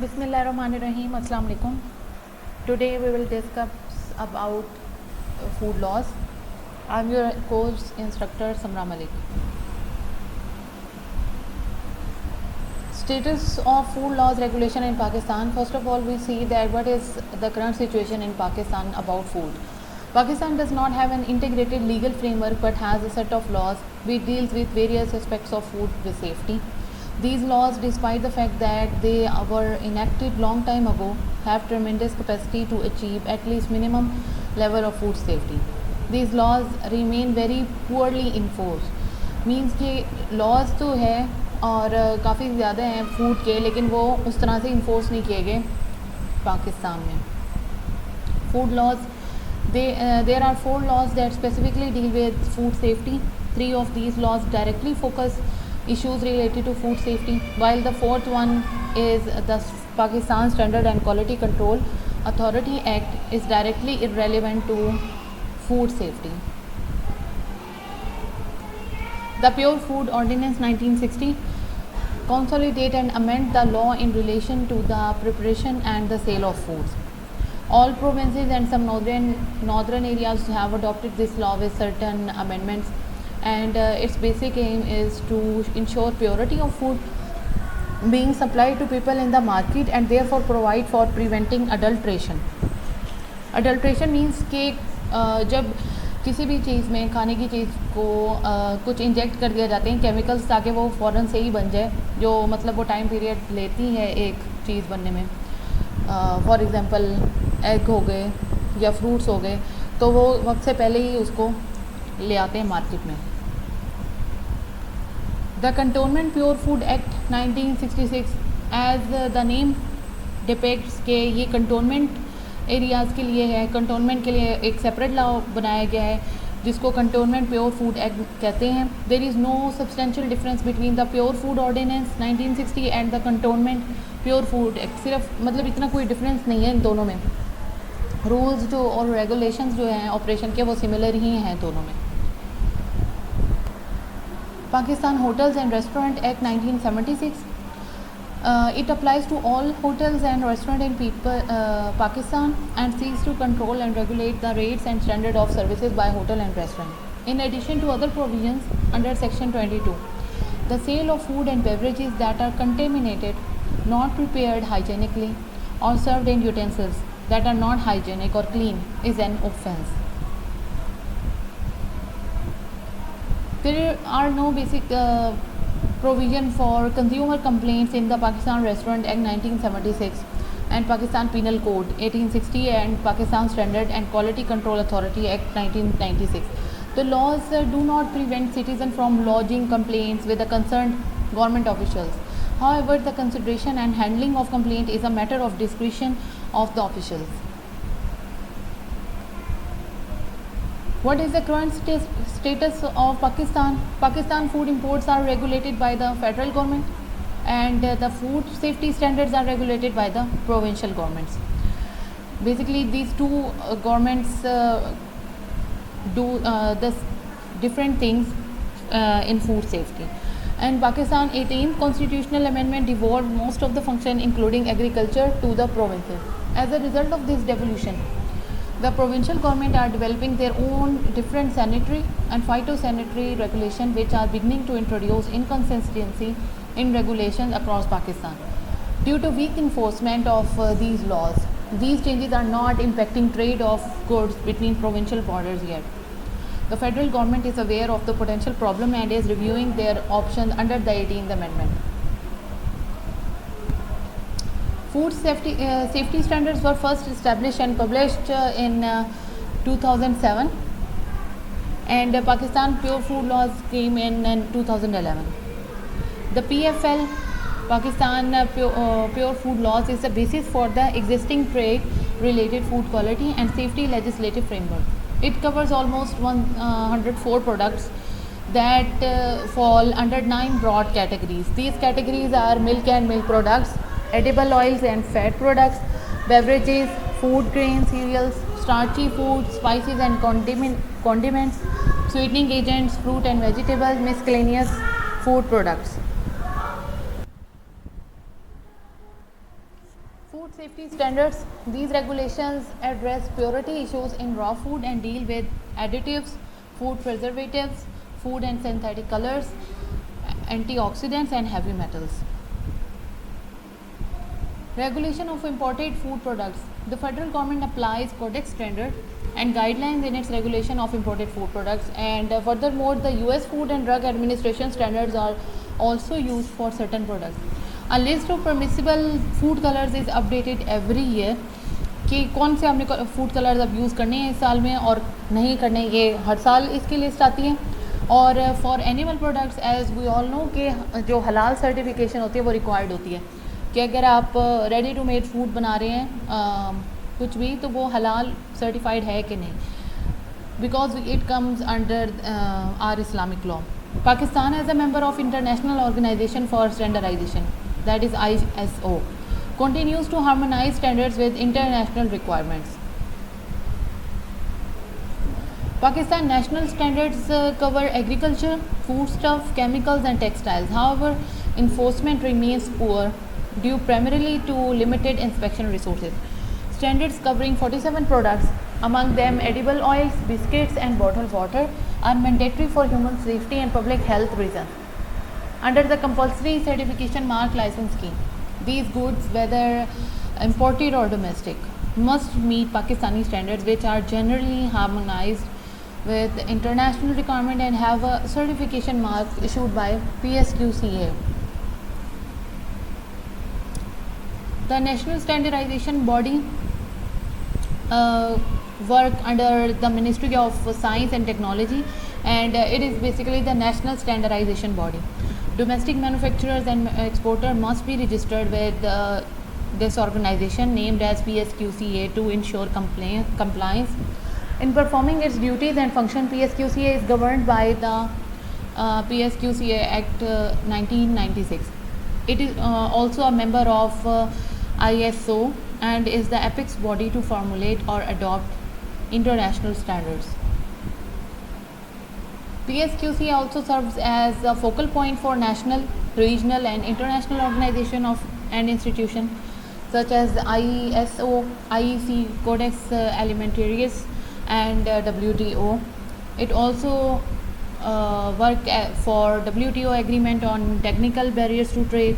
Bismillahirrahmanirrahim. Assalamu alaikum. Today we will discuss about food laws. I'm your course instructor Samra Malik. Status of food laws regulation in Pakistan. First of all, we see that what is the current situation in Pakistan about food. Pakistan does not have an integrated legal framework but has a set of laws which deals with various aspects of food safety. These laws, despite the fact that they were enacted long time ago, have tremendous capacity to achieve at least minimum level of food safety. These laws remain very poorly enforced. Means कि laws तो है और काफ़ी ज़्यादा हैं food के, लेकिन वो उस तरह से इन्फोर्स नहीं किए गए पाकिस्तान में. Food laws, there are 4 laws that specifically deal with food safety. 3 of these laws directly focus issues related to food safety, while the 4th one is the Pakistan Standard and Quality Control Authority Act is directly irrelevant to food safety. The Pure Food Ordinance 1960 consolidate and amend the law in relation to the preparation and the sale of foods. All provinces and some northern areas have adopted this law with certain amendments, and its basic aim is to ensure purity of food being supplied to people in the market and therefore provide for preventing adulteration. Adulteration means कि जब किसी भी चीज़ में, खाने की चीज़ को कुछ inject कर दिया जाते हैं केमिकल्स ताकि वो फ़ौरन से ही बन जाए, जो मतलब वो टाइम पीरियड लेती है एक चीज़ बनने में. फॉर एग्ज़ाम्पल एग हो गए या फ्रूट्स हो गए, तो वो वक्त से पहले ही उसको ले आते हैं मार्केट में. The cantonment pure food act 1966, as the name depicts के ये कंटोनमेंट एरियाज़ के लिए है. कंटोनमेंट के लिए एक सेपरेट लॉ बनाया गया है जिसको कंटोनमेंट प्योर फूड एक्ट कहते हैं. There is no substantial difference between the pure food ordinance 1960 and the cantonment pure food act. सिर्फ मतलब इतना कोई डिफरेंस नहीं है इन दोनों में. रूल्स जो और रेगुलेशंस जो हैं ऑपरेशन के वो सिमिलर ही हैं दोनों में. Pakistan Hotels and Restaurant Act 1976. It applies to all hotels and restaurants in Pakistan and seeks to control and regulate the rates and standard of services by hotel and restaurant. In addition to other provisions under Section 22, the sale of food and beverages that are contaminated, not prepared hygienically, or served in utensils that are not hygienic or clean is an offence. There are no basic provision for consumer complaints in the Pakistan Restaurant Act 1976 and Pakistan Penal Code 1860 and Pakistan Standard and Quality Control Authority Act 1996. The laws do not prevent citizens from lodging complaints with the concerned government officials. However, the consideration and handling of complaint is a matter of discretion of the officials. What is the current status of Pakistan? Pakistan food imports are regulated by the federal government and the food safety standards are regulated by the provincial governments. Basically, these two governments do the different things in food safety. And Pakistan 18th constitutional amendment devolved most of the function including agriculture to the provinces. As a result of this devolution, the provincial government are developing their own different sanitary and phytosanitary regulations which are beginning to introduce inconsistency in regulations across Pakistan. Due to weak enforcement of these laws, these changes are not impacting trade of goods between provincial borders yet. The federal government is aware of the potential problem and is reviewing their options under the 18th Amendment. Food safety standards were first established and published in 2007, and Pakistan Pure Food Laws came in 2011. The PFL, Pakistan Pure Food Laws, is the basis for the existing trade-related food quality and safety legislative framework. It covers almost 104 products that fall under 9 broad categories. These categories are milk and milk products, edible oils and fat products, beverages, food grains, cereals, starchy food, spices and condiments, sweetening agents, fruit and vegetables, miscellaneous food products. Food safety standards. These regulations address purity issues in raw food and deal with additives, food preservatives, food and synthetic colors, antioxidants, and heavy metals. Regulation of imported food products. The federal government applies Codex standard and guidelines in its regulation of imported food products, and furthermore, the US Food and Drug Administration standards are also used for certain products. A list of permissible food colors is updated every year कि कौन से हमने food colours अब use करने हैं इस साल में और नहीं करने, ये हर साल इसकी लिस्ट आती है. और for animal products as we all know कि जो हलाल सर्टिफिकेशन होती है वो रिक्वायर्ड होती है कि अगर आप रेडी टू मेड फूड बना रहे हैं कुछ भी तो वो हलाल सर्टिफाइड है कि नहीं, because it comes under our Islamic law. Pakistan as a member of International Organization for Standardization, that is ISO, continues to harmonize standards with international requirements. Pakistan national standards cover agriculture, foodstuff, chemicals and textiles. However, enforcement remains poor due primarily to limited inspection resources. Standards covering 47 products, among them edible oils, biscuits and bottled water, are mandatory for human safety and public health reasons. Under the compulsory certification mark license scheme, these goods, whether imported or domestic, must meet Pakistani standards, which are generally harmonized with international requirement and have a certification mark issued by PSQCA. The National Standardization Body work under the Ministry of Science and Technology, and it is basically the national standardization body. Domestic manufacturers and exporters must be registered with this organization named as PSQCA to ensure compliance. In performing its duties and function, PSQCA is governed by the PSQCA Act 1996. It is also a member of ISO and is the apex body to formulate or adopt international standards. PSQCA also serves as a focal point for national, regional and international organization of and institutions such as ISO, IEC, Codex Alimentarius and WTO. It also work for WTO agreement on technical barriers to trade.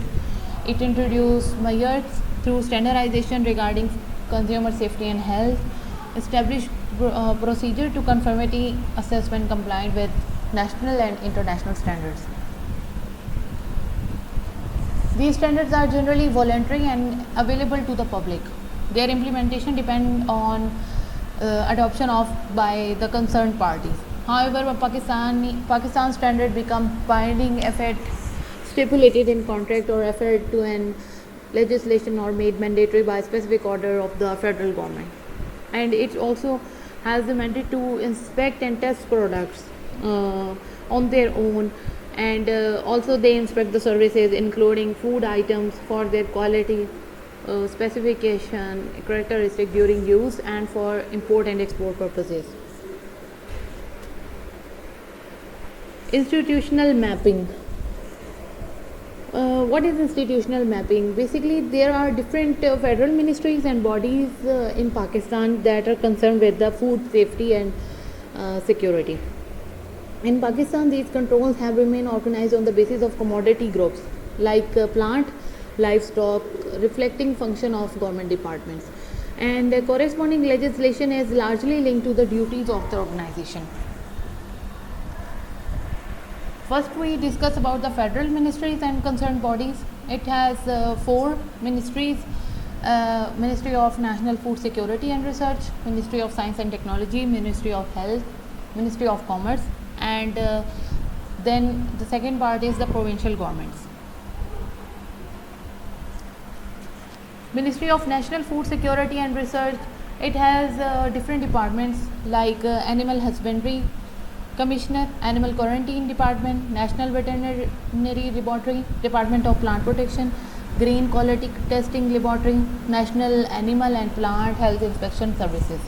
It introduced measures through standardization regarding consumer safety and health, established procedure to conformity assessment compliant with national and international standards. These standards are generally voluntary and available to the public. Their implementation depends on adoption of by the concerned parties. However, Pakistan standard become binding if it stipulated in contract or referred to in legislation or made mandatory by specific order of the federal government. And it also has the mandate to inspect and test products on their own, and also they inspect the services including food items for their quality, specification, characteristic during use and for import and export purposes. Institutional mapping. What is institutional mapping? Basically, there are different federal ministries and bodies in Pakistan that are concerned with the food safety and security. In Pakistan, these controls have remained organized on the basis of commodity groups like plant, livestock, reflecting function of government departments. And corresponding legislation is largely linked to the duties of the organization. First, we discuss about the federal ministries and concerned bodies. It has 4 ministries: Ministry of National Food Security and Research, Ministry of Science and Technology, Ministry of Health, Ministry of Commerce, and then the second part is the provincial governments. Ministry of National Food Security and Research, it has different departments like Animal Husbandry Commissioner, Animal Quarantine Department, National Veterinary Laboratory, Department of Plant Protection, Green Quality Testing Laboratory, National Animal and Plant Health Inspection Services.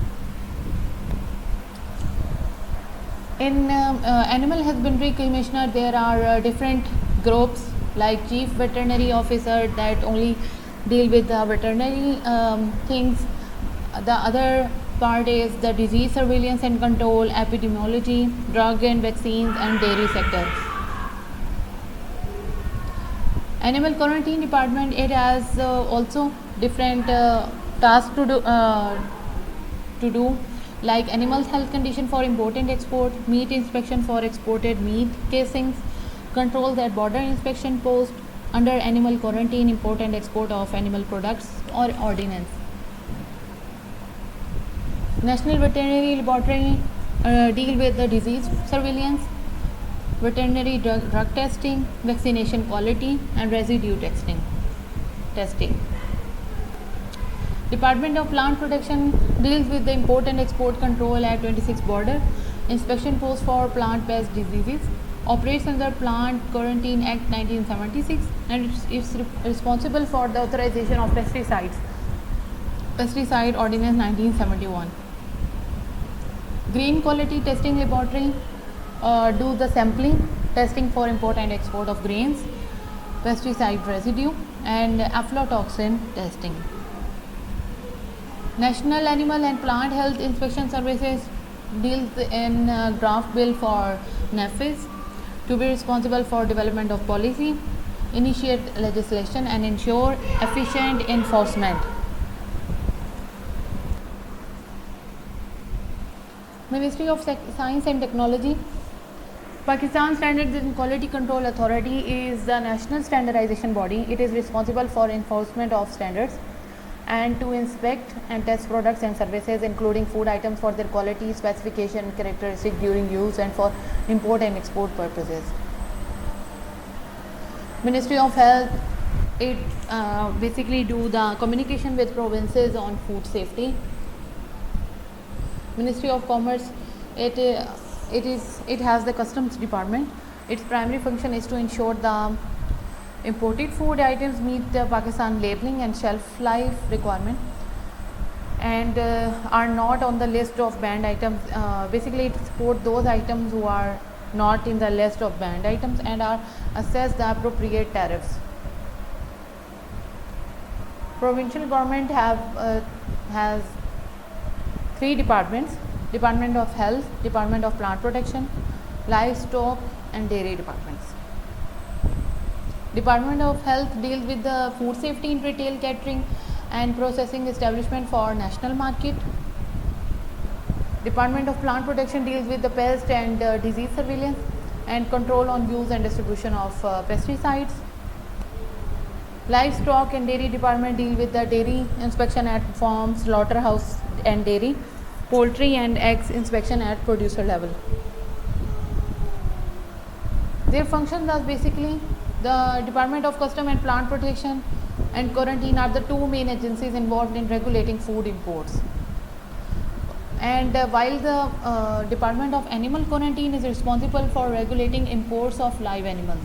In Animal Husbandry Commissioner, there are different groups like Chief Veterinary Officer that only deal with the veterinary things. The other part is the disease surveillance and control, epidemiology, drug and vaccines, and dairy sector. Animal quarantine department, it has also different tasks to do, like animal health condition for import and export, meat inspection for exported meat casings, controls at border inspection post under animal quarantine, import and export of animal products or ordinance. National Veterinary Laboratory deal with the disease surveillance, veterinary drug testing, vaccination quality, and residue testing. Department of Plant Protection deals with the import and export control at 26 border, inspection post for plant pest diseases, operates under Plant Quarantine Act 1976, and it's responsible for the authorization of pesticides, Pesticide Ordinance 1971. Green Quality Testing Laboratory do the sampling, testing for import and export of grains, pesticide residue, and aflatoxin testing. National Animal and Plant Health Inspection Services deals in draft bill for NAFIS to be responsible for development of policy, initiate legislation, and ensure efficient enforcement. Ministry of Science and Technology. Pakistan Standards and Quality Control Authority is the national standardization body. It is responsible for enforcement of standards and to inspect and test products and services, including food items, for their quality, specification, characteristic during use, and for import and export purposes. Ministry of Health, it basically do the communication with provinces on food safety. Ministry of Commerce, it has the customs department. Its primary function is to ensure the imported food items meet the Pakistan labeling and shelf life requirement and are not on the list of banned items. Basically, it supports those items who are not in the list of banned items and are assessed the appropriate tariffs. Provincial government has three departments: Department of Health, Department of Plant Protection, Livestock, and Dairy departments. Department of Health deals with the food safety in retail, catering, and processing establishment for national market. Department of Plant Protection deals with the pest and disease surveillance and control on use and distribution of pesticides. Livestock and Dairy department deal with the dairy inspection at farms, slaughterhouse and dairy, poultry and eggs inspection at producer level. Their functions are basically the Department of Custom and Plant Protection and Quarantine are the two main agencies involved in regulating food imports. And while the Department of Animal Quarantine is responsible for regulating imports of live animals,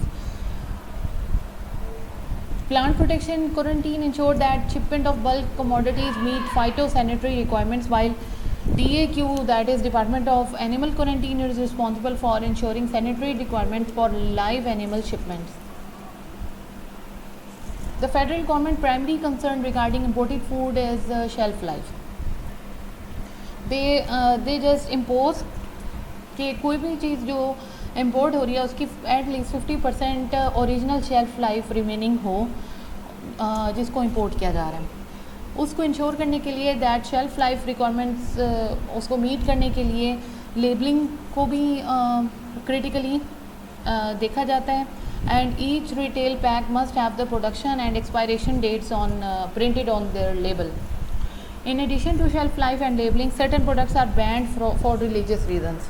Plant Protection Quarantine ensure that shipment of bulk commodities meet phytosanitary requirements, while DAQ, that is Department of Animal Quarantine, is responsible for ensuring sanitary requirements for live animal shipments. The federal government primary concern regarding imported food is shelf life. They just impose कि कोई भी चीज़ जो import हो रही है उसकी at least 50% original shelf life remaining हो जिसको इम्पोर्ट किया जा रहा है, उसको इंश्योर करने के लिए दैट शेल्फ लाइफ रिक्वायरमेंट्स उसको मीट करने के लिए लेबलिंग को भी क्रिटिकली देखा जाता है. And each retail pack must have the production and expiration dates on printed on their label. In addition to shelf life and labeling, certain products are banned for religious reasons.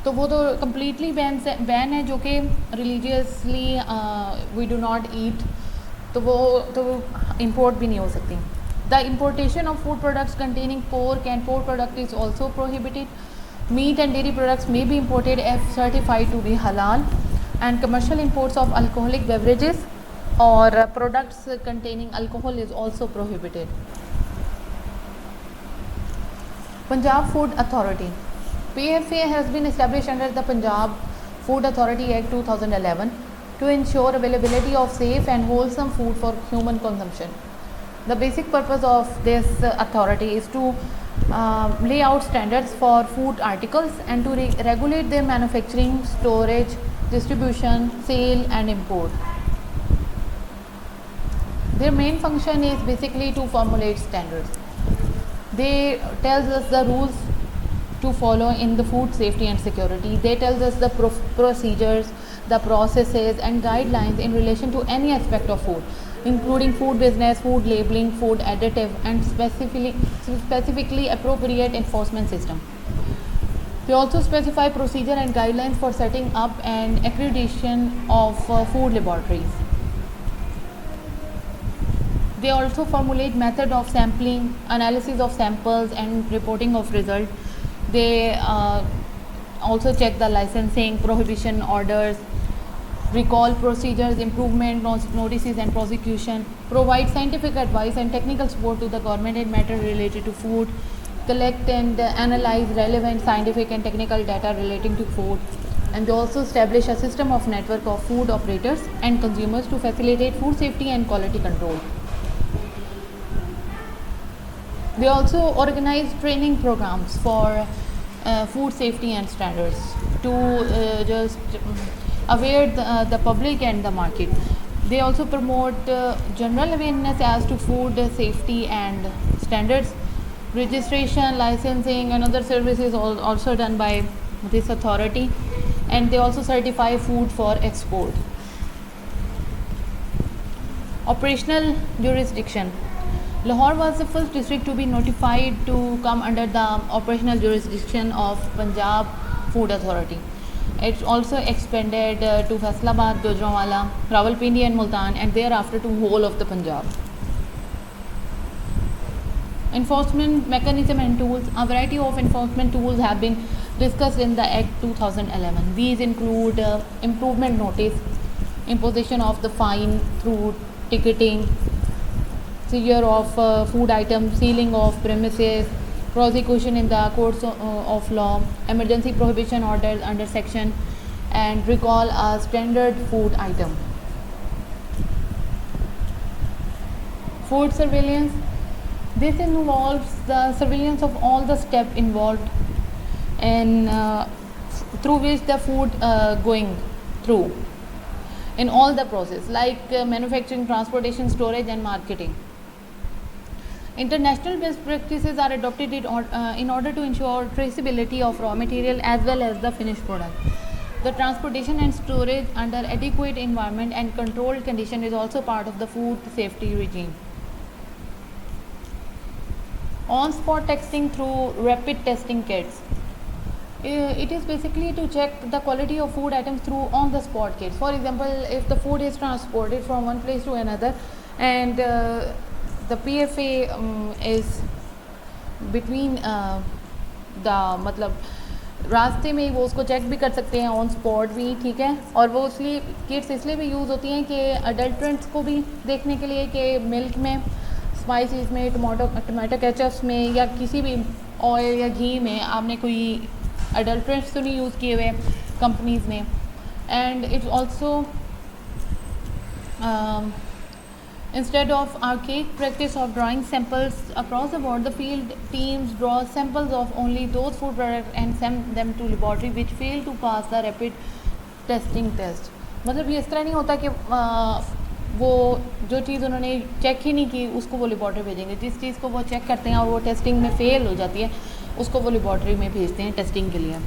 तो वो तो completely ban है जो कि religiously we do not eat, तो वो import भी नहीं हो सकती. The importation of food products containing pork and pork product is also prohibited. Meat and dairy products may be imported if certified to be halal. And commercial imports of alcoholic beverages or products containing alcohol is also prohibited. Punjab Food Authority. PFA has been established under the Punjab Food Authority Act 2011. to ensure availability of safe and wholesome food for human consumption. The basic purpose of this authority is to lay out standards for food articles and to regulate their manufacturing, storage, distribution, sale and import. Their main function is basically to formulate standards. They tells us the rules to follow in the food safety and security. They tells us the procedures, the processes and guidelines in relation to any aspect of food, including food business, food labeling, food additive and specifically appropriate enforcement system. They also specify procedure and guidelines for setting up and accreditation of food laboratories. They also formulate method of sampling, analysis of samples and reporting of result. They also check the licensing, prohibition orders, recall procedures, improvement notices and prosecution, provide scientific advice and technical support to the government in matters related to food, collect and analyze relevant scientific and technical data relating to food, and they also establish a system of network of food operators and consumers to facilitate food safety and quality control. They also organize training programs for food safety and standards to just aware the public and the market. They also promote general awareness as to food safety and standards. Registration, licensing and other services also done by this authority, and they also certify food for export. Operational jurisdiction. Lahore was the first district to be notified to come under the operational jurisdiction of Punjab Food Authority. It also expanded to Faisalabad, Gujranwala, Rawalpindi and Multan, and thereafter to whole of the Punjab. Enforcement mechanism and tools. A variety of enforcement tools have been discussed in the Act 2011. These include improvement notice, imposition of the fine through ticketing, seizure of food items, sealing of premises, prosecution in the courts of law, emergency prohibition orders under section, and recall a standard food item. Food surveillance. This involves the surveillance of all the steps involved in through which the food going through in all the process, like manufacturing, transportation, storage and marketing. International best practices are adopted in order to ensure traceability of raw material as well as the finished product. The transportation and storage under adequate environment and controlled condition is also part of the food safety regime. On-spot testing through rapid testing kits. It is basically to check the quality of food items through on-the-spot kits. For example, if the food is transported from one place to another and the PFA is between the मतलब रास्ते में वो उसको check भी कर सकते हैं on spot भी, ठीक है. और वो इसलिए किट्स इसलिए भी यूज़ होती हैं कि अडल्ट्रेंट्स को भी देखने के लिए कि मिल्क में, स्पाइसेस में, टमाटो केचप्स में या किसी भी ऑयल या घी में आपने कोई अडल्ट्रेंट्स तो नहीं यूज़ किए हुए कंपनीज़ ने. And it's also instead of archaic practice of drawing samples across the board, the field teams draw samples of only those food products and send them to laboratory which fail to pass the rapid testing test. मतलब ये इस तरह नहीं होता कि वो जो चीज़ उन्होंने चेक ही नहीं की उसको वो लेबॉर्ट्री भेजेंगे. जिस चीज़ को वो चेक करते हैं और वो टेस्टिंग में फेल हो जाती है उसको वो लेबॉर्ट्री में भेजते हैं टेस्टिंग के लिए.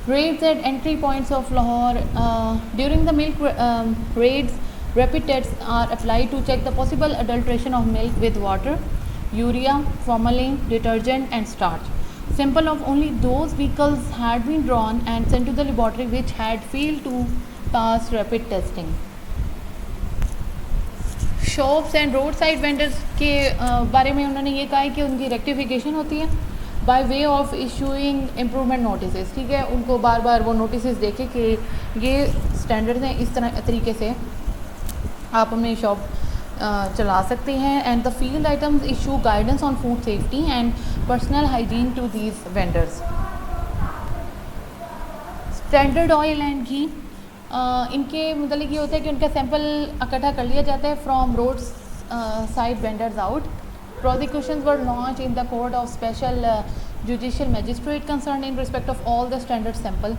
Raids at entry points of Lahore. During the milk raids, rapid tests are applied to check the possible adulteration of milk with water, urea, formalin, detergent and starch. Sample of only those vehicles had been drawn and sent to the laboratory which had failed to pass rapid testing. Shops and roadside vendors के बारे में उन्होंने ये कहा है कि उनकी rectification होती है by way of issuing improvement notice. ठीक है, उनको बार बार वो नोटिस देके कि ये स्टैंडर्ड्स हैं, इस तरह तरीके से आप अपनी शॉप चला सकते हैं. And the field items issue guidance on food safety and personal hygiene to these vendors. Standard oil and ghee, इनके मतलब ये होता है कि उनका सैंपल इकट्ठा कर लिया जाता है from road side vendors out. Prosecutions were launched in the court of special judicial magistrate concerned in respect of all the standard sample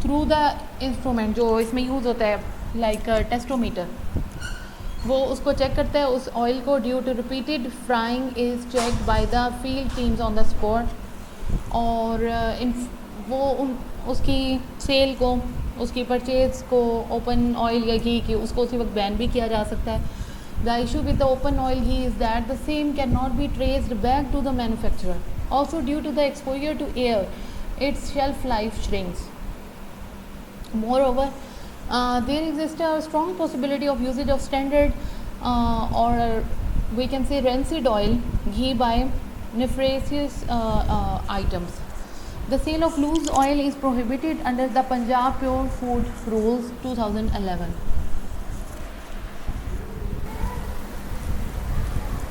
through the instrument जो इसमें यूज़ होता है like टेस्टोमीटर. वो उसको चेक करता है उस ऑयल को. Due to repeated frying is checked by the field teams on the spot. और उसकी सेल को, उसकी परचेज को ओपन ऑयल या घी की उसको उसी वक्त बैन भी किया जा सकता है. The issue with the open oil ghee is that the same cannot be traced back to the manufacturer. Also, due to the exposure to air, its shelf life shrinks. Moreover, there exists a strong possibility of usage of standard or we can say rancid oil ghee by nefarious items. The sale of loose oil is prohibited under the Punjab Pure Food Rules 2011.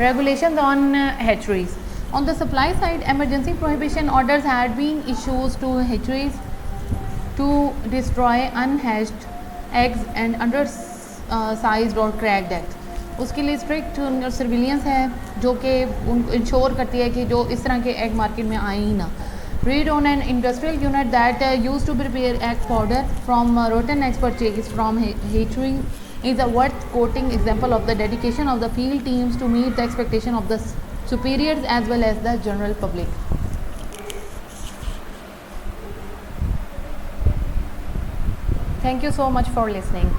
Regulations on hatcheries. On the supply side, emergency prohibition orders had been issued to hatcheries to destroy unhatched eggs and undersized or cracked eggs. उसके लिए strict surveillance है जो कि ensure करती है कि जो इस तरह के एग मार्केट में आए ही ना. Read on an industrial unit that used to prepare egg powder from rotten eggs purchased from hatcheries is a worth quoting example of the dedication of the field teams to meet the expectation of the superiors as well as the general public. Thank you so much for listening.